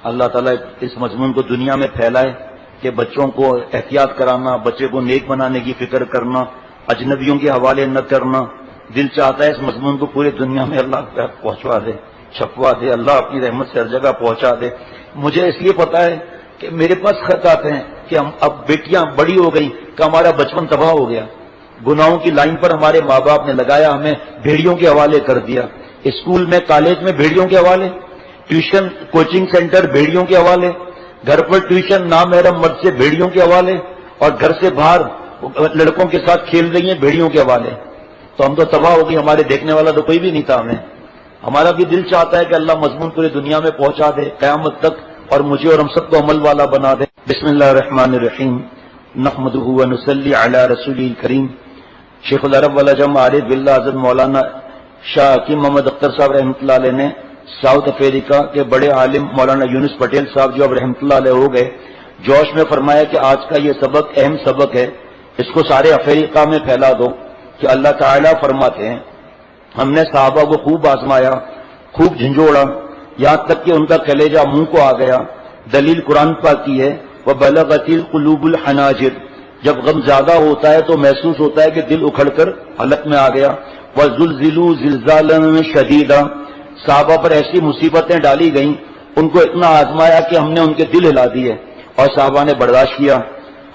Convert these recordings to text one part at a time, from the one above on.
اللہ تعالیٰ اس مضمون کو دنیا میں پھیلائے کہ بچوں کو احتیاط کرانا، بچے کو نیک بنانے کی فکر کرنا، اجنبیوں کے حوالے نہ کرنا. دل چاہتا ہے اس مضمون کو پوری دنیا میں اللہ پہنچوا دے، چھپوا دے، اللہ اپنی رحمت سے ہر جگہ پہنچا دے. مجھے اس لیے پتا ہے کہ میرے پاس خط آتے ہیں کہ ہم اب بیٹیاں بڑی ہو گئی کہ ہمارا بچپن تباہ ہو گیا، گناہوں کی لائن پر ہمارے ماں باپ نے لگایا، ہمیں بھیڑیوں کے حوالے کر دیا. اسکول میں، کالج میں بھیڑیوں کے حوالے، ٹیوشن کوچنگ سینٹر بھیڑیوں کے حوالے، گھر پر ٹیوشن نامحرم مرد سے بھیڑیوں کے حوالے، اور گھر سے باہر لڑکوں کے ساتھ کھیل رہی ہیں بھیڑیوں کے حوالے. تو ہم تو تباہ ہو گئی، ہمارے دیکھنے والا تو کوئی بھی نہیں تھا. ہمیں ہمارا بھی دل چاہتا ہے کہ اللہ مضمون پوری دنیا میں پہنچا دے قیامت تک، اور مجھے اور ہم سب کو عمل والا بنا دے. بسم اللہ الرحمن الرحیم، نحمدہ ونصلی علی رسولہ الکریم. شیخ العرب والعجم عارف باللہ حضرت مولانا شاہ حکیم محمد اختر صاحب رحمۃ اللہ علیہ نے ساؤتھ افریقہ کے بڑے عالم مولانا یونس پٹیل صاحب جو اب رحمۃ اللہ علیہ ہو گئے، جوش میں فرمایا کہ آج کا یہ سبق اہم سبق ہے، اس کو سارے افریقہ میں پھیلا دو. کہ اللہ تعالیٰ فرماتے ہیں ہم نے صحابہ کو خوب آزمایا، خوب جھنجھوڑا، یہاں تک کہ ان کا کلیجہ منہ کو آ گیا. دلیل قرآن پاک کی ہے، وَبَلَغَتِ الْقُلُوبُ الْحَنَاجِرَ. جب غم زیادہ ہوتا ہے تو محسوس ہوتا ہے کہ دل اکھڑ کر حلق میں آ گیا. وَزُلْزِلُوا زِلْزَالًا شَدِيدًا. صحابہ پر ایسی مصیبتیں ڈالی گئیں، ان کو اتنا آزمایا کہ ہم نے ان کے دل ہلا دیے، اور صحابہ نے برداشت کیا.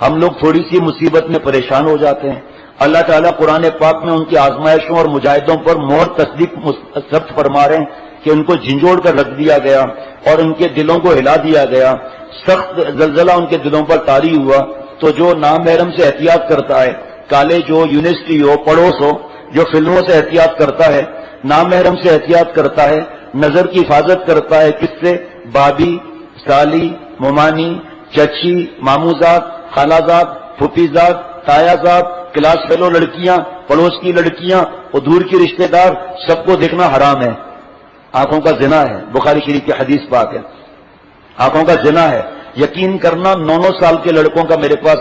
ہم لوگ تھوڑی سی مصیبت میں پریشان ہو جاتے ہیں. اللہ تعالیٰ قرآن پاک میں ان کی آزمائشوں اور مجاہدوں پر مہر تصدیق ثبت فرما رہے ہیں کہ ان کو جھنجھوڑ کر رکھ دیا گیا اور ان کے دلوں کو ہلا دیا گیا. سخت زلزلہ ان کے دلوں پر طاری ہوا. تو جو نامحرم سے احتیاط کرتا ہے، کالج ہو، یونیورسٹی ہو، پڑوس ہو، جو فلموں سے احتیاط کرتا ہے، نامحرم سے احتیاط کرتا ہے، نظر کی حفاظت کرتا ہے، کس سے؟ بابی، سالی، ممانی، چچی، ماموزاد، خالازاد، پھوپھیزاد، تایازاد، کلاس فیلو لڑکیاں، پڑوس کی لڑکیاں اور دور کی رشتہ دار، سب کو دیکھنا حرام ہے. آنکھوں کا زنا ہے، بخاری شریف کی حدیث پاک ہے، آنکھوں کا زنا ہے. یقین کرنا 9 سال کے لڑکوں کا میرے پاس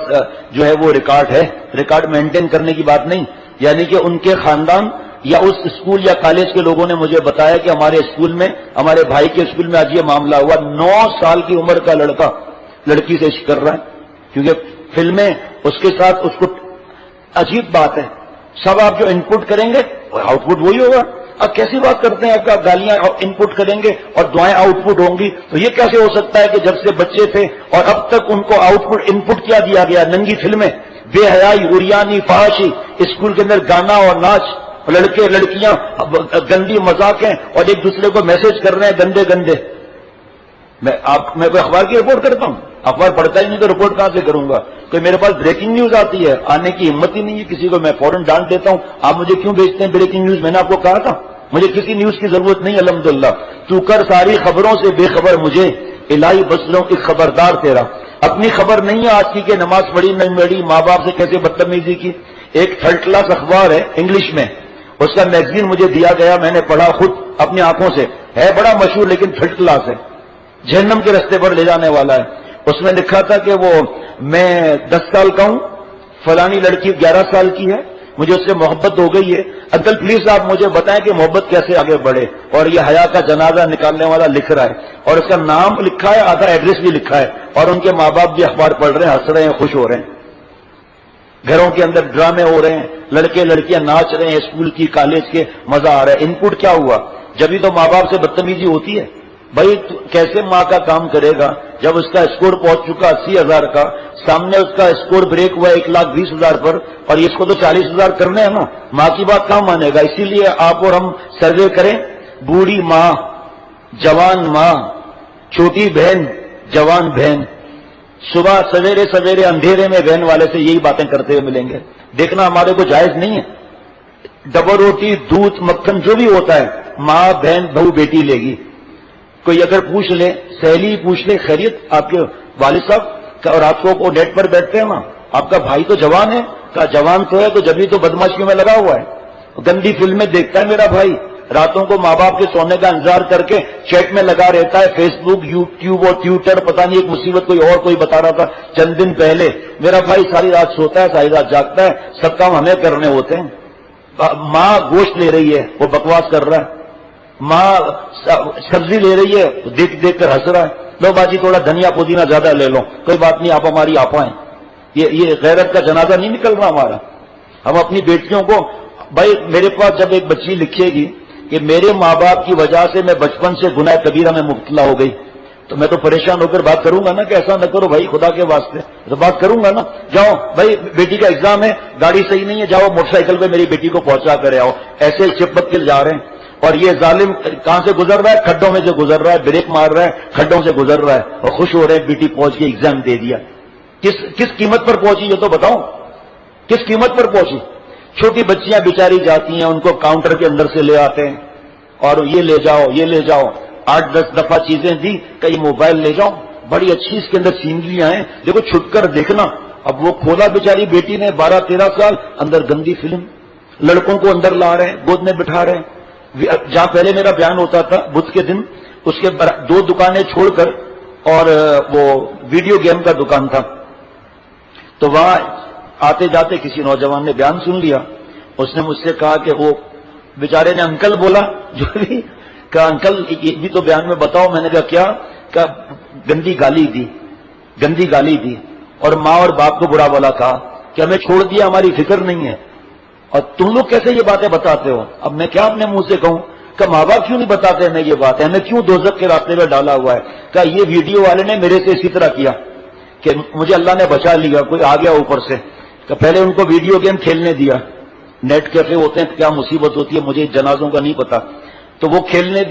جو ہے وہ ریکارڈ ہے، ریکارڈ مینٹین کرنے کی بات نہیں، یعنی کہ ان کے خاندان یا اس اسکول یا کالج کے لوگوں نے مجھے بتایا کہ ہمارے اسکول میں، ہمارے بھائی کے اسکول میں آج یہ معاملہ ہوا. 9 سال کی عمر کا لڑکا لڑکی سے عشق کر رہا ہے، کیونکہ فلمیں اس کے ساتھ اس کو. عجیب بات ہے، سب آپ جو انپٹ کریں گے آؤٹ پٹ وہی ہوگا. اب کیسی بات کرتے ہیں، آپ کا گالیاں انپٹ کریں گے اور دعائیں آؤٹ پٹ ہوں گی، تو یہ کیسے ہو سکتا ہے کہ جب سے بچے تھے اور اب تک ان کو آؤٹ پٹ انپٹ کیا دیا گیا؟ ننگی فلمیں، بے حیائی، عریانی، فحاشی، اسکول کے اندر گانا اور ناچ، لڑکے لڑکیاں گندی مذاقیں، اور ایک دوسرے کو میسج کر رہے ہیں گندے گندے. میں کوئی اخبار کی رپورٹ کرتا ہوں؟ اخبار پڑھتا ہی نہیں تو رپورٹ کہاں سے کروں گا؟ کوئی میرے پاس بریکنگ نیوز آتی ہے، آنے کی ہمت ہی نہیں ہے کسی کو، میں فوراً ڈانٹ دیتا ہوں. آپ مجھے کیوں بھیجتے ہیں بریکنگ نیوز؟ میں نے آپ کو کہا تھا مجھے کسی نیوز کی ضرورت نہیں. الحمدللہ تو کر ساری خبروں سے بے خبر مجھے، الہی بسروں کی خبردار تیرا. اپنی خبر نہیں ہے آج کی کہ نماز پڑھی نہیں پڑھی، ماں باپ سے کیسے بدتمیزی کی. ایک 3rd کلاس اخبار ہے انگلش میں، اس کا میگزین مجھے دیا گیا، میں نے پڑھا خود اپنی آنکھوں سے، ہے بڑا مشہور لیکن 3rd کلاس ہے، جہنم کے رستے پر لے جانے والا ہے. اس میں لکھا تھا کہ وہ میں 10 سال کا ہوں، فلانی لڑکی 11 سال کی ہے، مجھے اس سے محبت ہو گئی ہے. انکل پلیز آپ مجھے بتائیں کہ محبت کیسے آگے بڑھے. اور یہ حیا کا جنازہ نکالنے والا لکھ رہا ہے، اور اس کا نام لکھا ہے، آدھا ایڈریس بھی لکھا ہے، اور ان کے ماں باپ بھی اخبار پڑھ رہے ہیں، ہنس رہے ہیں، خوش ہو رہے ہیں. گھروں کے اندر ڈرامے ہو رہے ہیں، لڑکے لڑکیاں ناچ رہے ہیں، اسکول کی کالج کے، مزہ آ رہا ہے. انپٹ کیا ہوا؟ جبھی تو ماں باپ سے بدتمیزی ہوتی ہے. بھائی کیسے ماں کا کام کرے گا جب اس کا اسکور پہنچ چکا 80,000 کا، سامنے اس کا اسکور بریک ہوا 1,20,000 پر، اور اس کو تو 40,000 کرنے ہیں نا. ماں کی بات کہاں مانے گا؟ اسی لیے آپ اور ہم سروے کریں، بوڑھی ماں، جوان ماں، چھوٹی بہن، جوان بہن، صبح سویرے سویرے اندھیرے میں بہن والے سے یہی باتیں کرتے ہوئے ملیں گے. دیکھنا ہمارے کو جائز نہیں ہے. ڈبل روٹی، دودھ، مکھن جو بھی ہوتا ہے ماں بہن بہو بیٹی لے گی. کوئی اگر پوچھ لے، سہیلی پوچھ لے خیریت آپ کے والد صاحب، اور آپ کو نیٹ پر بیٹھتے ہیں نا، آپ کا بھائی تو جوان ہے، کہا جوان تو ہے تو جبھی تو بدماشیوں میں لگا ہوا ہے، گندی فلمیں دیکھتا ہے میرا بھائی، راتوں کو ماں باپ کے سونے کا انتظار کر کے چیٹ میں لگا رہتا ہے، فیس بک، یوٹیوب اور ٹویٹر، پتہ نہیں ایک مصیبت کوئی بتا رہا تھا چند دن پہلے. میرا بھائی ساری رات سوتا ہے، ساری رات جاگتا ہے، سب کام ہمیں کرنے ہوتے ہیں. ماں گوشت لے رہی ہے، وہ بکواس کر رہا ہے. ماں سبزی لے رہی ہے، دیکھ دیکھ کر ہنس رہا ہے. لو باجی تھوڑا دھنیا پودینہ زیادہ لے لو، کوئی بات نہیں، آپ ہماری آپا ہیں. یہ غیرت کا جنازہ نہیں نکل رہا ہمارا. ہم اپنی بیٹیوں کو، بھائی میرے پاس جب ایک بچی لکھے گی کہ میرے ماں باپ کی وجہ سے میں بچپن سے گناہ کبیرہ میں مبتلا ہو گئی، تو میں تو پریشان ہو کر بات کروں گا نا کہ ایسا نہ کرو بھائی خدا کے واسطے، تو بات کروں گا نا. جاؤ بھائی بیٹی کا ایگزام ہے، گاڑی صحیح نہیں ہے، جاؤ موٹر سائیکل پہ میری بیٹی کو پہنچا کرے آؤ. ایسے چپک کے جا رہے ہیں. اور یہ ظالم کہاں سے گزر رہا ہے؟ کھڈوں میں سے گزر رہا ہے، بریک مار رہا ہے، کھڈوں سے گزر رہا ہے، اور خوش ہو رہے ہیں بیٹی پہنچ کے ایگزام دے دیا. کس قیمت پر پہنچی یہ تو بتاؤ، کس قیمت پر پہنچی؟ چھوٹی بچیاں بیچاری جاتی ہیں، ان کو کاؤنٹر کے اندر سے لے آتے ہیں اور یہ لے جاؤ یہ لے جاؤ. 8-10 دفعہ چیزیں دی کہ یہ موبائل لے جاؤ، بڑی اچھی اس کے اندر سینریاں ہیں، دیکھو چھپ کر دیکھنا. اب وہ کھولا بیچاری بیٹی نے 12-13 سال، اندر گندی فلم، لڑکوں کو اندر لا رہے ہیں، گود میں بٹھا رہے ہیں. جہاں پہلے میرا بیان ہوتا تھا بدھ کے دن، اس کے 2 دکانیں چھوڑ کر اور وہ ویڈیو گیم کا دکان تھا، تو وہاں آتے جاتے کسی نوجوان نے بیان سن لیا. اس نے مجھ سے کہا کہ وہ بیچارے نے انکل بولا جو بھی، کہا انکل یہ بھی تو بیان میں بتاؤ. میں نے کہا کیا؟ کہا گندی گالی دی اور ماں اور باپ کو برا بولا، کہا کہ ہمیں چھوڑ دیا، ہماری فکر نہیں ہے، اور تم لوگ کیسے یہ باتیں بتاتے ہو؟ اب میں کیا اپنے منہ سے کہوں کہ ماں باپ کیوں نہیں بتاتے ہمیں یہ بات ہے، ہمیں کیوں دوزخ کے راستے میں ڈالا ہوا ہے؟ کہا یہ ویڈیو والے نے میرے سے اسی طرح کیا کہ مجھے اللہ نے بچا لیا، کوئی آ گیا اوپر سے. کہ پہلے ان کو ویڈیو گیم کھیلنے دیا، نیٹ کیفے ہوتے ہیں، کیا مصیبت ہوتی ہے مجھے جنازوں کا نہیں پتا، تو وہ کھیلنے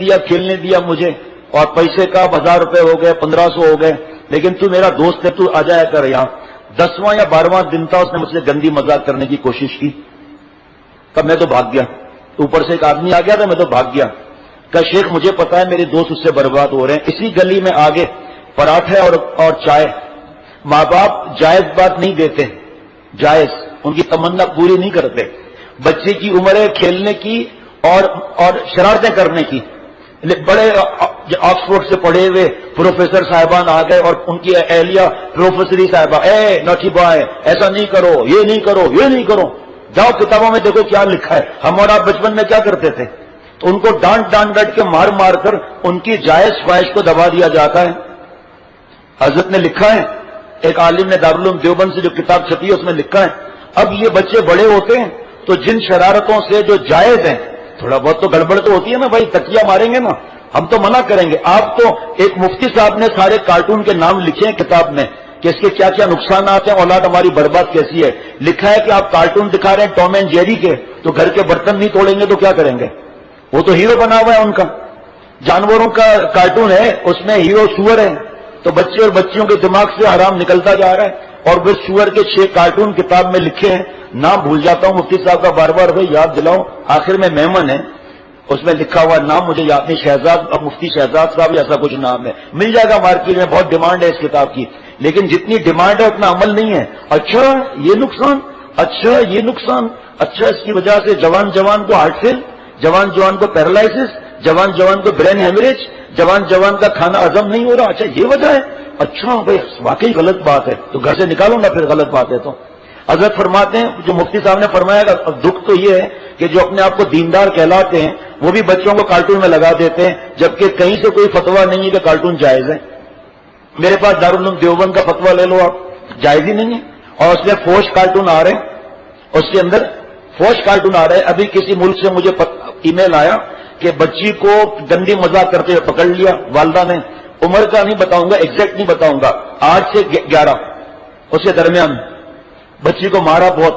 دیا مجھے، اور پیسے کا 1000 روپے ہو گئے، 1500 ہو گئے، لیکن تو میرا دوست ہے، تو آ جایا کر یہاں. 10واں یا 12واں دن تھا، اس نے مجھ سے گندی مذاق کرنے کی کوشش کی. کب میں تو بھاگ گیا، اوپر سے ایک آدمی آ گیا تھا، میں تو بھاگ گیا. کہ شیخ مجھے پتا ہے میرے دوست اس سے برباد ہو رہے ہیں. اسی گلی میں آگے پراٹھے اور چائے. ماں باپ جائز بات نہیں دیتے، جائز ان کی تمنا پوری نہیں کرتے. بچے کی عمر ہے کھیلنے کی اور شرارتیں کرنے کی. بڑے آکسفورڈ سے پڑھے ہوئے پروفیسر صاحبان آ گئے اور ان کی اہلیہ پروفیسری صاحبہ، اے نوٹی بوائے ایسا نہیں کرو، یہ نہیں کرو، یہ نہیں کرو. جاؤ کتابوں میں دیکھو کیا لکھا ہے. ہم اور آپ بچپن میں کیا کرتے تھے؟ تو ان کو ڈانٹ کے مار کر ان کی جائز خواہش کو دبا دیا جاتا ہے. حضرت نے لکھا ہے، ایک عالم نے دارالعلوم دیوبند سے جو کتاب چھپی ہے اس میں لکھا ہے، اب یہ بچے بڑے ہوتے ہیں تو جن شرارتوں سے جو جائز ہیں، تھوڑا بہت تو گڑبڑ تو ہوتی ہے نا بھائی، تکیہ ماریں گے نا، ہم تو منع کریں گے. آپ تو ایک مفتی صاحب نے سارے کارٹون کے نام لکھے ہیں کتاب میں کہ اس کے کیا کیا نقصانات ہیں، اولاد ہماری برباد کیسی ہے. لکھا ہے کہ آپ کارٹون دکھا رہے ہیں ٹام اینڈ جیری کے، تو گھر کے برتن نہیں توڑیں گے تو کیا کریں گے؟ وہ تو ہیرو بنا ہوا ہے ان کا. جانوروں کا کارٹون ہے، اس میں ہیرو سور ہے، تو بچے اور بچیوں کے دماغ سے حرام نکلتا جا رہا ہے. اور پھر سور کے 6 کارٹون کتاب میں لکھے ہیں، نام بھول جاتا ہوں مفتی صاحب کا، بار بار بھائی یاد دلاؤ. آخر میں میمن ہے، اس میں لکھا ہوا نام مجھے یاد نہیں، شہزاد، اب مفتی شہزاد صاحب ایسا کچھ نام ہے، مل جائے گا مارکیٹ میں، بہت ڈیمانڈ ہے اس کتاب کی. لیکن جتنی ڈیمانڈ ہے اتنا عمل نہیں ہے. اچھا یہ نقصان، اچھا یہ نقصان، اچھا اس کی وجہ سے جوان کو ہارٹ فیل، جوان کو پیرالائسس، جوان کو برین ہیمریج، جوان کا کھانا ہضم نہیں ہو رہا. اچھا یہ وجہ ہے. اچھا بھائی واقعی غلط بات ہے، تو گھر سے نکالوں گا پھر غلط بات ہے تو. حضرت فرماتے ہیں، جو مفتی صاحب نے فرمایا گا، دکھ تو یہ ہے کہ جو اپنے آپ کو دیندار کہلاتے ہیں وہ بھی بچوں کو کارٹون میں لگا دیتے ہیں، جبکہ کہیں سے کوئی فتویٰ نہیں ہے کہ کارٹون جائز ہے. میرے پاس دارالعلوم دیوبند کا فتویٰ لے لو آپ، جائز ہی نہیں ہے. اور اس میں فوش کارٹون آ رہے ہیں، اس کے اندر فوش کارٹون آ رہے ہیں. ابھی کسی ملک سے مجھے ای میل آیا کہ بچی کو گندی مذاق کرتے ہوئے پکڑ لیا والدہ نے. عمر کا نہیں بتاؤں گا، ایگزیکٹ نہیں بتاؤں گا، 8 سے 11 اس کے درمیان. بچی کو مارا بہت.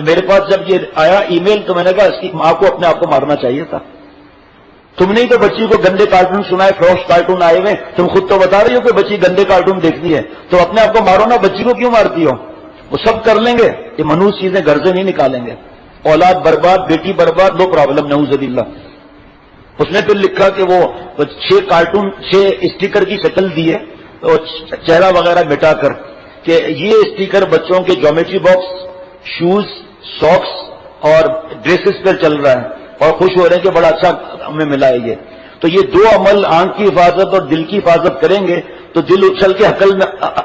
میرے پاس جب یہ آیا ای میل تو میں نے کہا اس کی ماں کو اپنے آپ کو مارنا چاہیے تھا. تم نے تو بچی کو گندے کارٹون سنائے، فروش کارٹون آئے ہوئے، تم خود تو بتا رہی ہو کہ بچی گندے کارٹون دیکھتی ہے، تو اپنے آپ کو مارو نا، بچی کو کیوں مارتی ہو؟ وہ سب کر لیں گے، یہ منحوس چیزیں گھر سے نہیں نکالیں گے. اولاد برباد، بیٹی برباد، نو پرابلم، نعوذ باللہ. اس نے پھر لکھا کہ وہ 6 کارٹون 6 اسٹیکر کی شکل دی ہے، چہرہ وغیرہ مٹا کر، کہ یہ اسٹیکر بچوں کے جیومیٹری باکس، شوز، ساکس اور ڈریسز پر چل رہا ہے، اور خوش ہو رہے ہیں کہ بڑا اچھا ہمیں ملا ہے یہ. تو یہ 2 عمل آنکھ کی حفاظت اور دل کی حفاظت کریں گے تو دل اچھل کے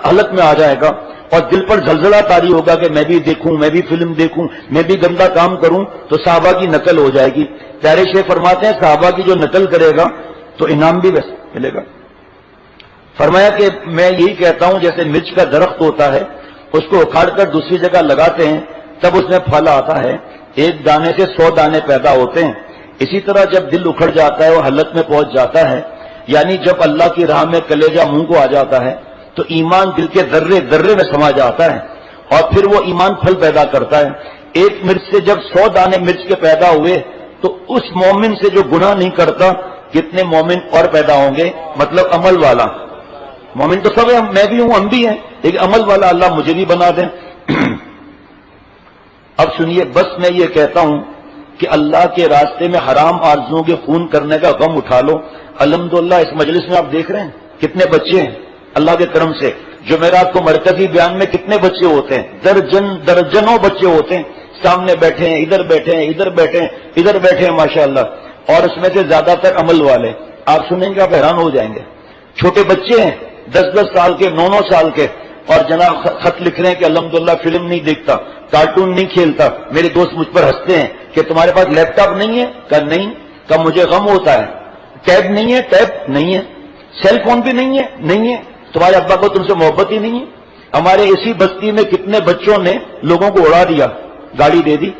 حلق میں آ جائے گا، اور دل پر زلزلہ طاری ہوگا کہ میں بھی دیکھوں، میں بھی فلم دیکھوں، میں بھی گندا کام کروں، تو صحابہ کی نقل ہو جائے گی. پیارے شیخ فرماتے ہیں صحابہ کی جو نقل کرے گا تو انعام بھی ویسے ملے گا. فرمایا کہ میں یہی کہتا ہوں جیسے مرچ کا درخت ہوتا ہے، اس کو اکھاڑ کر دوسری جگہ لگاتے ہیں تب اس میں پھل آتا ہے، ایک دانے سے 100 دانے پیدا ہوتے ہیں. اسی طرح جب دل اکھڑ جاتا ہے وہ حالت میں پہنچ جاتا ہے، یعنی جب اللہ کی راہ میں کلیجہ منہ کو آ جاتا ہے تو ایمان دل کے ذرے ذرے میں سما جاتا ہے اور پھر وہ ایمان پھل پیدا کرتا ہے. ایک مرچ سے جب 100 دانے مرچ کے پیدا ہوئے تو اس مومن سے جو گناہ نہیں کرتا کتنے مومن اور پیدا ہوں گے، مطلب عمل والا. مومن تو سب ہیں، میں بھی ہوں، ہم بھی ہیں، لیکن عمل والا اللہ مجھے بھی بنا دیں. اب سنیے، بس میں یہ کہتا ہوں کہ اللہ کے راستے میں حرام آرزوؤں کے خون کرنے کا غم اٹھا لو. الحمدللہ اس مجلس میں آپ دیکھ رہے ہیں کتنے بچے ہیں اللہ کے کرم سے. جمعرات کو مرکزی بیان میں کتنے بچے ہوتے ہیں، درجنوں بچے ہوتے ہیں، سامنے بیٹھے ہیں، ادھر بیٹھے ہیں، ادھر بیٹھے ہیں، ادھر بیٹھے ہیں، ماشاءاللہ. اور اس میں سے زیادہ تر عمل والے. آپ سنیں گے آپ حیران ہو جائیں گے. چھوٹے بچے ہیں 10-10 سال کے، 9-9 سال کے، اور جناب خط لکھ رہے ہیں کہ الحمدللہ فلم نہیں دیکھتا، کارٹون نہیں کھیلتا. میرے دوست مجھ پر ہنستے ہیں کہ تمہارے پاس لیپ ٹاپ نہیں ہے؟ کہا نہیں. کہا مجھے غم ہوتا ہے. ٹیب نہیں ہے؟ ٹیب نہیں ہے. سیل فون بھی نہیں ہے؟ نہیں ہے. تمہارے ابا کو تم سے محبت ہی نہیں ہے. ہمارے اسی بستی میں کتنے بچوں نے لوگوں کو اڑا دیا، گاڑی دے دی.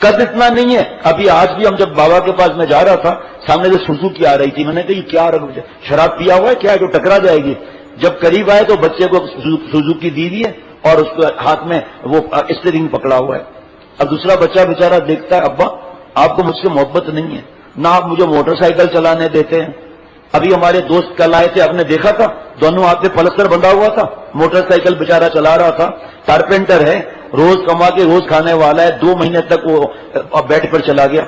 قد اتنا نہیں ہے. ابھی آج بھی ہم جب بابا کے پاس میں جا رہا تھا، سامنے سے سوزوکی آ رہی تھی، میں نے کہا یہ کیا شراب پیا ہوا ہے کیا ہے جو ٹکرا جائے گی. جب قریب آئے تو بچے کو سوزوکی دی ہوئی ہے اور اس کے ہاتھ میں وہ اسٹیئرنگ پکڑا ہوا ہے. اب دوسرا بچہ بیچارہ دیکھتا ہے ابا آپ کو مجھ سے محبت نہیں ہے، نہ آپ مجھے موٹر سائیکل چلانے دیتے ہیں. ابھی ہمارے دوست کل آئے تھے، آپ نے دیکھا تھا دونوں ہاتھ میں پلستر بندھا ہوا تھا، موٹر سائیکل بیچارہ چلا رہا تھا. کارپینٹر ہے، روز کما کے روز کھانے والا ہے، 2 مہینے تک وہ بیڈ پر چلا گیا.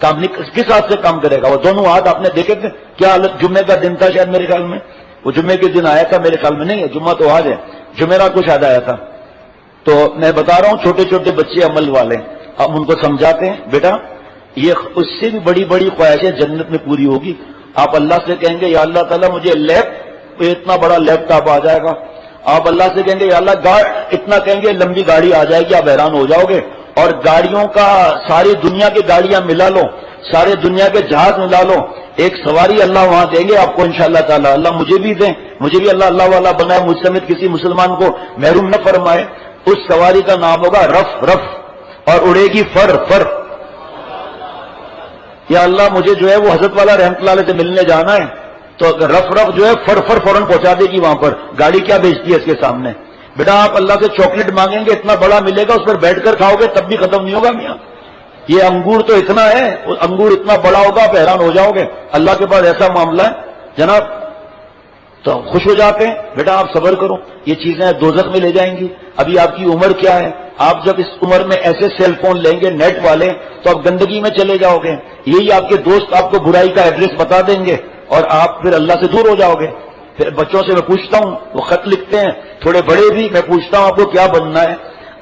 کام کس ہاتھ سے کام کرے گا وہ؟ دونوں ہاتھ آپ نے دیکھے تھے کیا حالت. جمعے کا دن تھا شاید میرے خیال میں، وہ جمعے کے دن آیا تھا میرے خیال میں. نہیں ہے جمعہ تو آج ہے، جمعرات کو شاید آیا تھا. تو میں بتا رہا ہوں چھوٹے چھوٹے بچے عمل والے، ہم ان کو سمجھاتے ہیں بیٹا یہ اس سے بھی بڑی بڑی خواہشیں جنت میں پوری ہوگی. آپ اللہ سے کہیں گے یا اللہ تعالیٰ مجھے اتنا بڑا لیپ ٹاپ آ جائے گا. آپ اللہ سے کہیں گے یا اللہ اتنا کہیں گے لمبی گاڑی آ جائے گی، آپ حیران ہو جاؤ گے. اور گاڑیوں کا ساری دنیا کی گاڑیاں ملا لو، سارے دنیا کے جہاز ملا لو، ایک سواری اللہ وہاں دیں گے آپ کو انشاءاللہ تعالی. اللہ مجھے بھی دیں، مجھے بھی اللہ والا بنائے، مجھ سمیت کسی مسلمان کو محروم نہ فرمائے. اس سواری کا نام ہوگا رف اور اڑے گی فر. یا اللہ مجھے جو ہے وہ حضرت والا رحمت اللہ علیہ سے ملنے جانا ہے تو رف جو ہے فر فوراً پہنچا دے گی وہاں پر. گاڑی کیا بیچتی ہے اس کے سامنے. بیٹا آپ اللہ سے چاکلیٹ مانگیں گے اتنا بڑا ملے گا، اس پر بیٹھ کر کھاؤ گے تب بھی ختم نہیں ہوگا. میاں یہ انگور تو اتنا ہے، انگور اتنا بڑا ہوگا آپ حیران ہو جاؤ گے. اللہ کے پاس ایسا معاملہ ہے جناب. تو خوش ہو جاتے ہیں بیٹا آپ صبر کرو، یہ چیزیں دوزخ میں لے جائیں گی. ابھی آپ کی عمر کیا ہے؟ آپ جب اس عمر میں ایسے سیل فون لیں گے نیٹ والے تو آپ گندگی میں چلے جاؤ گے. یہی آپ کے دوست آپ کو برائی کا ایڈریس بتا دیں گے اور آپ پھر اللہ سے دور ہو جاؤ گے. پھر بچوں سے میں پوچھتا ہوں، وہ خط لکھتے ہیں تھوڑے بڑے بھی، میں پوچھتا ہوں آپ کو کیا بننا ہے،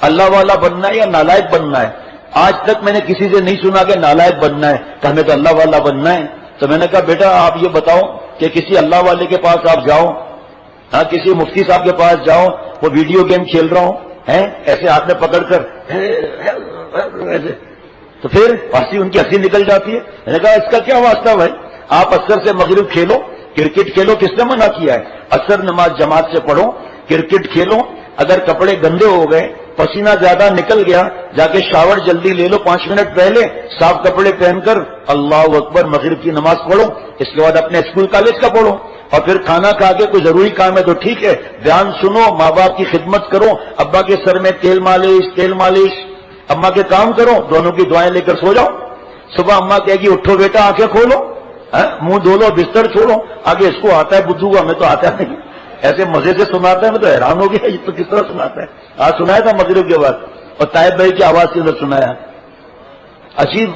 اللہ والا بننا ہے یا نالائق بننا ہے؟ آج تک میں نے کسی سے نہیں سنا کہ نالائق بننا ہے، کہ ہمیں تو اللہ والا بننا ہے. تو میں نے کہا بیٹا آپ یہ بتاؤ کہ کسی اللہ والے کے پاس آپ جاؤ، ہاں کسی مفتی صاحب کے پاس جاؤ، وہ ویڈیو گیم کھیل رہا ہوں ایسے ہاتھ میں پکڑ کر ایسے، تو پھر ان کی ہنسی نکل جاتی ہے. میں نے کہا اس کا کیا واسطہ بھائی؟ آپ اثر سے مغرب کھیلو، کرکٹ کھیلو، کس نے منع کیا ہے؟ اثر نماز جماعت سے پڑھو، کرکٹ کھیلو. اگر کپڑے گندے ہو گئے، پسینہ زیادہ نکل گیا، جا کے شاور جلدی لے لو 5 منٹ پہلے، صاف کپڑے پہن کر اللہ اکبر مغرب کی نماز پڑھو. اس کے بعد اپنے اسکول کالج کا پڑھو، اور پھر کھانا کھا کے کوئی ضروری کام ہے تو ٹھیک ہے دھیان سنو، ماں باپ کی خدمت کرو، ابا کے سر میں تیل مالش، اما کے کام کرو، دونوں کی دعائیں لے کر سو جاؤ. صبح اما کہے گی اٹھو بیٹا آنکھیں کھولو، منہ دھو لو، بستر چھوڑو. آگے اس کو آتا ہے بدھو کو، ہمیں تو آتا نہیں. ایسے مزے سے سناتا ہے، میں تو حیران ہو گیا یہ تو کس طرح سناتا ہے. آج سنایا تھا مغرب کے بعد، اور طائب بھائی کی آواز کے اندر سنایا. عجیب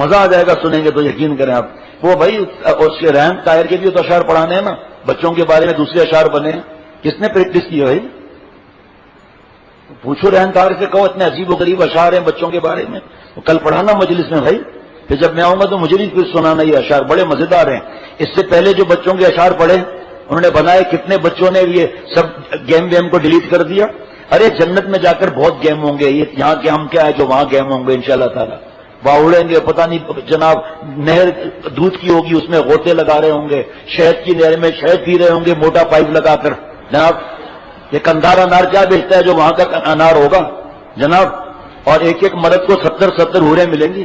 مزہ آ جائے گا سنیں گے تو یقین کریں آپ. وہ بھائی اس کے رحم طاہر کے بھی تو اشعار پڑھانے ہیں نا، بچوں کے بارے میں دوسرے اشعار بنے ہیں. کس نے پریکٹس کی ہے بھائی؟ پوچھو رحم طاہر سے، کہو اتنے عجیب و غریب اشعار ہیں بچوں کے بارے میں، کل پڑھانا مجلس میں بھائی. پھر جب میں آؤں گا تو مجھے بھی پھر سنانا یہ اشعار، بڑے مزیدار ہیں. اس سے پہلے جو بچوں کے اشعار پڑھے انہوں نے بنائے، کتنے بچوں نے یہ سب گیم ویم کو ڈیلیٹ کر دیا. ارے جنت میں جا کر بہت گیم ہوں گے، یہ یہاں کے ہم کیا ہے جو وہاں گیم ہوں گے انشاءاللہ تعالی. باوڑیں گے، پتہ نہیں جناب نہر دودھ کی ہوگی اس میں غوطے لگا رہے ہوں گے، شہد کی نہر میں شہد پی رہے ہوں گے موٹا پائپ لگا کر. جناب یہ کندھار انار کیا بیچتا ہے جو وہاں کا انار ہوگا جناب؟ اور ایک ایک مرد کو 70 حوریں ملیں گی.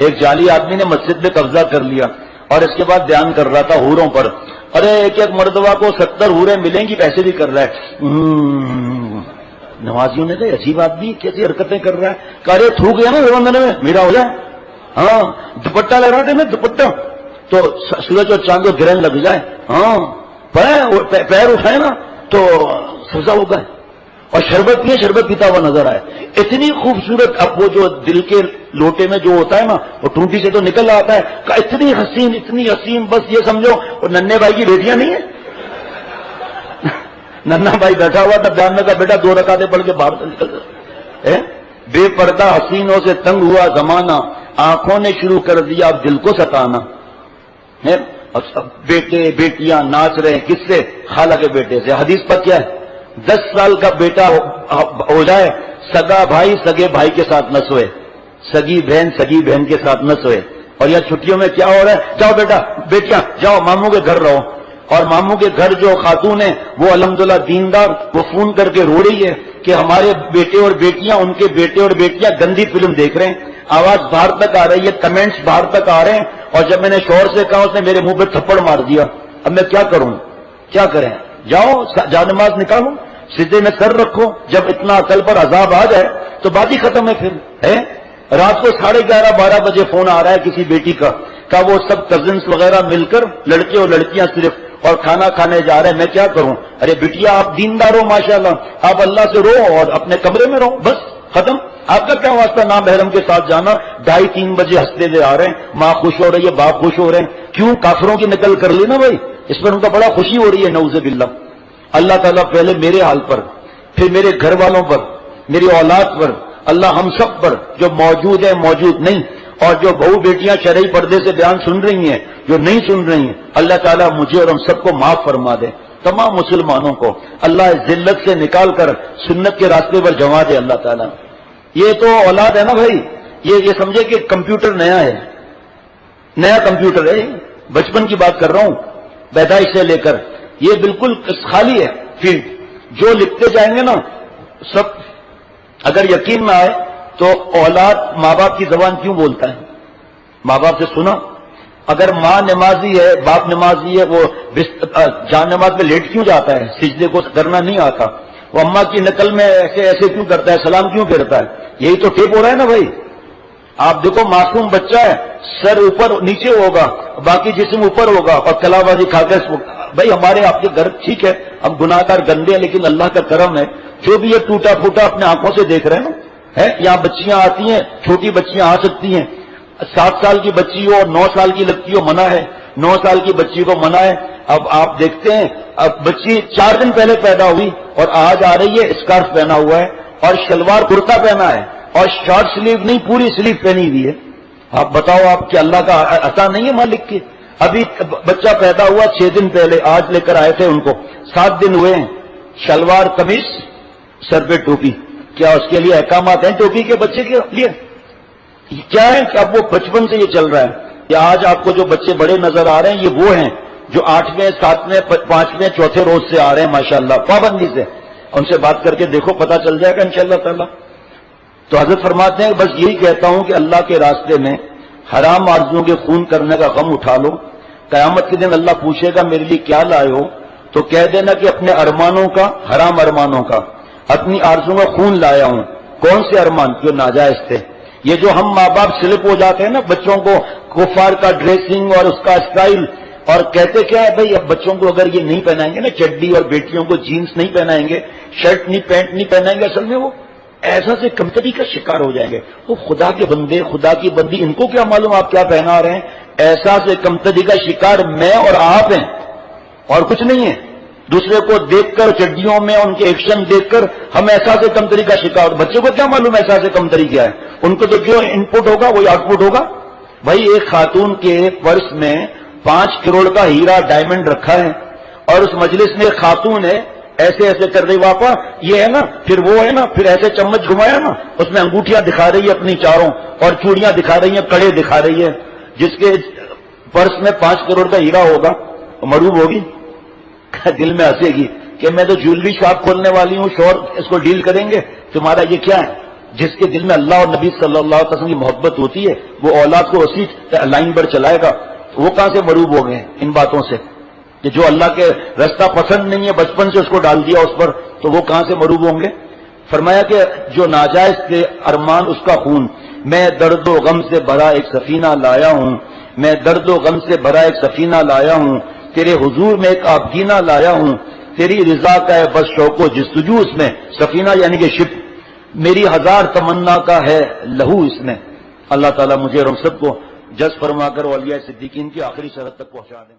ایک جعلی آدمی نے مسجد میں قبضہ کر لیا اور اس کے بعد بیان کر رہا تھا حوروں پر. ارے ایک ایک مردوا کو 70 حوریں ملیں گی، پیسے بھی کر رہا ہے. نمازیوں نے کہا عجیب آدمی کیسی حرکتیں کر رہا ہے. کہا رے تھوک گیا نا رمضان میں میرا ہو جائے. ہاں دوپٹہ لگا دے نا دوپٹہ تو سورج اور چاند کو گرہن لگ جائے. ہاں پیر اٹھائے نا تو سزا ہوگا. اور شربت پیے، شربت پیتا ہوا نظر آئے. اتنی خوبصورت. اب وہ جو دل کے لوٹے میں جو ہوتا ہے نا وہ ٹونٹی سے تو نکل آتا ہے. کہ اتنی حسین اتنی حسین، بس یہ سمجھو وہ ننھے بھائی کی بیٹیاں نہیں ہیں. ننھا بھائی بیٹھا ہوا تھا بیان میں، کا بیٹا 2 رکعتیں پڑھ کے باہر نکل گئے. بے پردہ حسینوں سے تنگ ہوا زمانہ، آنکھوں نے شروع کر دیا اب دل کو ستانا. بیٹے بیٹیاں ناچ رہے ہیں، کس سے؟ خالہ کے بیٹے سے. حدیث پر کیا ہے؟ 10 سال کا بیٹا ہو جائے، سگا بھائی سگے بھائی کے ساتھ نہ سوئے، سگی بہن کے ساتھ نہ سوئے. اور یہ چھٹیوں میں کیا ہو رہا ہے؟ جاؤ بیٹا بیٹیاں جاؤ ماموں کے گھر رہو. اور ماموں کے گھر جو خاتون ہے وہ الحمدللہ دیندار، وہ فون کر کے رو رہی ہے کہ ہمارے بیٹے اور بیٹیاں، ان کے بیٹے اور بیٹیاں گندی فلم دیکھ رہے ہیں. آواز باہر تک آ رہی ہے، کمنٹس باہر تک آ رہے ہیں. اور جب میں نے شوہر سے کہا اس نے میرے منہ پہ تھپڑ مار دیا. اب میں کیا کروں؟ کیا کریں؟ جاؤ جانماز نکالو، سیدھے میں سر رکھو. جب اتنا عقل پر عذاب آ جائے تو بات ہی ختم ہے. پھر ہے رات کو 11:30-12 بجے فون آ رہا ہے کسی بیٹی کا، وہ سب کزنس وغیرہ مل کر، لڑکے اور لڑکیاں صرف، اور کھانا کھانے جا رہے ہیں. میں کیا کروں؟ ارے بیٹیا آپ دیندار ہو ماشاءاللہ، آپ اللہ سے رو اور اپنے کمرے میں رہو، بس ختم. آپ کا کیا واسطہ نام محرم کے ساتھ جانا؟ 2:30-3 بجے ہنستے ہوئے آ رہے ہیں، ماں خوش ہو رہی ہے، باپ خوش ہو رہے ہیں. کیوں؟ کافروں کی نقل کر لی نا بھائی، اس پر ان کا بڑا خوشی ہو رہی ہے. نعوذ باللہ. اللہ تعالیٰ پہلے میرے حال پر، پھر میرے گھر والوں پر، میری اولاد پر، اللہ ہم سب پر، جو موجود ہے موجود نہیں، اور جو بہو بیٹیاں شرعی پردے سے بیان سن رہی ہیں، جو نہیں سن رہی ہیں، اللہ تعالیٰ مجھے اور ہم سب کو معاف فرما دے. تمام مسلمانوں کو اللہ ذلت سے نکال کر سنت کے راستے پر جما دے اللہ تعالیٰ. یہ تو اولاد ہے نا بھائی، یہ سمجھے کہ کمپیوٹر نیا ہے، نیا کمپیوٹر ہے. بچپن کی بات کر رہا ہوں، پیدائش سے لے کر یہ بالکل خالی ہے فیلڈ. جو لکھتے جائیں گے نا سب، اگر یقین نہ آئے تو اولاد ماں باپ کی زبان کیوں بولتا ہے؟ ماں باپ سے سنا. اگر ماں نمازی ہے، باپ نمازی ہے، وہ جان نماز میں لیٹ کیوں جاتا ہے؟ سجدے کو کرنا نہیں آتا. وہ اماں کی نقل میں ایسے کیوں کرتا ہے؟ سلام کیوں پھیرتا ہے؟ یہی تو ٹھیک ہو رہا ہے نا بھائی. آپ دیکھو معصوم بچہ ہے، سر اوپر نیچے ہوگا، باقی جسم اوپر ہوگا، اور کلا بازی کھا کر بھائی ہمارے آپ کے گھر ٹھیک ہے ہم گناہ گار گندے ہیں، لیکن اللہ کا کرم ہے جو بھی یہ ٹوٹا پھوٹا اپنے آنکھوں سے دیکھ رہے ہیں نا ہے. یہاں بچیاں آتی ہیں، چھوٹی بچیاں آ سکتی ہیں، 7 سال کی بچی ہو اور 9 سال کی لگتی ہو منع ہے، 9 سال کی بچی کو منع ہے. اب آپ دیکھتے ہیں اب بچی 4 دن پہلے پیدا ہوئی اور آج آ رہی ہے، اسکارف پہنا ہوا ہے اور شلوار کرتا پہنا ہے اور شارٹ سلیو نہیں پوری سلیو پہنی ہوئی ہے. آپ بتاؤ آپ کہ اللہ کا عطا نہیں ہے مالک کی؟ ابھی بچہ پیدا ہوا 6 دن پہلے، آج لے کر آئے تھے ان کو، 7 دن ہوئے ہیں. شلوار قمیص، سر پہ ٹوپی. کیا اس کے لیے احکامات ہیں ٹوپی کے بچے کے لیے؟ کیا ہے کہ اب وہ بچپن سے یہ چل رہا ہے. کہ آج آپ کو جو بچے بڑے نظر آ رہے ہیں یہ وہ ہیں جو 8ویں 7ویں 5ویں 4تھے روز سے آ رہے ہیں ماشاءاللہ پابندی سے. ان سے بات کر کے دیکھو پتہ چل جائے گا انشاءاللہ تعالی. تو حضرت فرماتے ہیں بس یہی کہتا ہوں کہ اللہ کے راستے میں حرام آرزوؤں کے خون کرنے کا غم اٹھا لو. قیامت کے دن اللہ پوچھے گا میرے لیے کیا لائے ہو؟ تو کہہ دینا کہ اپنے ارمانوں کا، حرام ارمانوں کا، اپنی آرزوؤں کا خون لایا ہوں. کون سے ارمان؟ جو ناجائز تھے. یہ جو ہم ماں باپ سلپ ہو جاتے ہیں نا بچوں کو، کفار کا ڈریسنگ اور اس کا اسٹائل، اور کہتے کیا ہے بھائی اب بچوں کو اگر یہ نہیں پہنائیں گے نا چڈی، اور بیٹیوں کو جینس نہیں پہنائیں گے، شرٹ نہیں پینٹ نہیں پہنائیں گے، اصل میں وہ ایسا سے کمتری کا شکار ہو جائیں گے. وہ خدا کے بندے، خدا کی بندی، ان کو کیا معلوم آپ کیا پہنا رہے ہیں؟ ایسا سے کمتری کا شکار میں اور آپ ہیں اور کچھ نہیں ہے. دوسرے کو دیکھ کر چڈیوں میں ان کے ایکشن دیکھ کر ہم ایسا سے کمتری کا شکار. بچوں کو کیا معلوم ایسا سے کمتری کیا ہے؟ ان کو تو جو ان پٹ ہوگا وہی آؤٹ پٹ ہوگا. بھائی ایک خاتون کے پرس میں 5 کروڑ کا ہیرا ڈائمنڈ رکھا ہے اور اس مجلس میں خاتون ہے، ایسے ایسے کر رہی واپا، یہ ہے نا، پھر وہ ہے نا، پھر ایسے چمچ گھمایا نا، اس میں انگوٹھیاں دکھا رہی ہے اپنی چاروں، اور چوڑیاں دکھا رہی ہیں، کڑے دکھا رہی ہے. جس کے پرس میں 5 کروڑ کا ہیرا ہوگا مروب ہوگی، دل میں ہنسے گی کہ میں تو جیولری شاپ کھولنے والی ہوں، شور اس کو ڈیل کریں گے. تمہارا یہ کیا ہے؟ جس کے دل میں اللہ اور نبی صلی اللہ علیہ وسلم کی محبت ہوتی ہے وہ اولاد کو اسی لائن پر چلائے گا. وہ کہاں سے مروب ہو گئے ان باتوں سے کہ جو اللہ کے رستہ پسند نہیں ہے بچپن سے اس کو ڈال دیا اس پر، تو وہ کہاں سے مروب ہوں گے؟ فرمایا کہ جو ناجائز کے ارمان اس کا خون، میں درد و غم سے بھرا ایک سفینہ لایا ہوں، میں درد و غم سے بھرا ایک سفینہ لایا ہوں، تیرے حضور میں ایک آبگینہ لایا ہوں، تیری رضا کا ہے بس شوق و جستجو اس میں. سفینہ یعنی کہ شپ، میری 1000 تمنا کا ہے لہو اس میں. اللہ تعالیٰ مجھے اور ہم سب کو جذب فرما کر اولیاء صدیقین کی آخری شرط تک پہنچا دیں.